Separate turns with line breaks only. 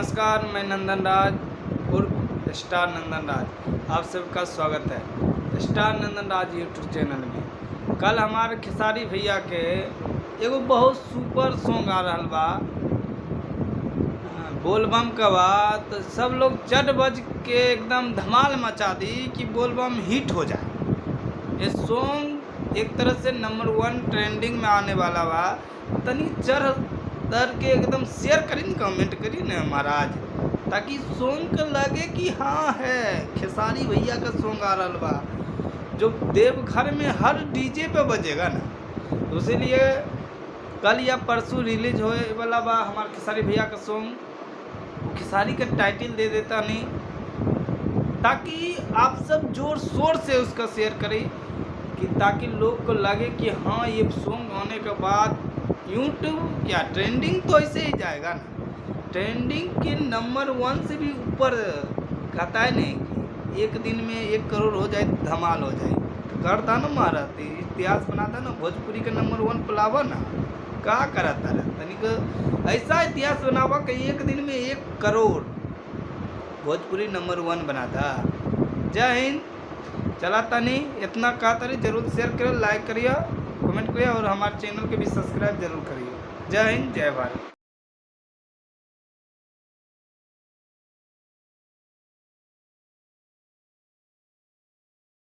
नमस्कार, मैं नंदन राज उर्फ स्टार नंदन राज, आप सबका स्वागत है स्टार नंदन राज यूट्यूब चैनल में। कल हमारे खेसारी भैया के एगो बहुत सुपर सॉन्ग आ रहा बा बोलबम का बा, तो सब लोग चट बज के एकदम धमाल मचा दी कि बोलबम हिट हो जाए। ये सॉन्ग एक तरह से नंबर 1 ट्रेंडिंग में आने वाला बा। तनी चढ़ दर के एकदम शेयर करी न, कमेंट करी न महाराज, ताकि सॉन्ग का लगे कि हाँ है खेसारी भैया का सॉन्ग आ रहा बा, जो देवघर में हर डीजे पे बजेगा ना। तो इसीलिए कल या परसों रिलीज होए वाला बा हमारे खेसारी भैया का सॉन्ग। खेसारी का टाइटल दे देता नहीं, ताकि आप सब जोर शोर से उसका शेयर करें, कि ताकि लोग को लगे कि हाँ ये सॉन्ग आने के बाद यूट्यूब क्या ट्रेंडिंग तो ऐसे ही जाएगा ना। ट्रेंडिंग के नंबर 1 से भी ऊपर कहता है नहीं कि एक दिन में 1 करोड़ हो जाए, धमाल हो जाए। तो करता ना महाराज, इतिहास बनाता ना, भोजपुरी का नंबर 1 पलावा ना, का कराता रहा तनिक ऐसा इतिहास बनावा कि एक दिन में 1 करोड़ भोजपुरी नंबर 1 बनाता। जय हिंद। चलाता नहीं इतना कहता रही, जरूर शेयर करिए, लाइक करिए, कमेंट करिए और हमारे चैनल के भी सब्सक्राइब जरूर करिए। जय हिंद, जय भारत।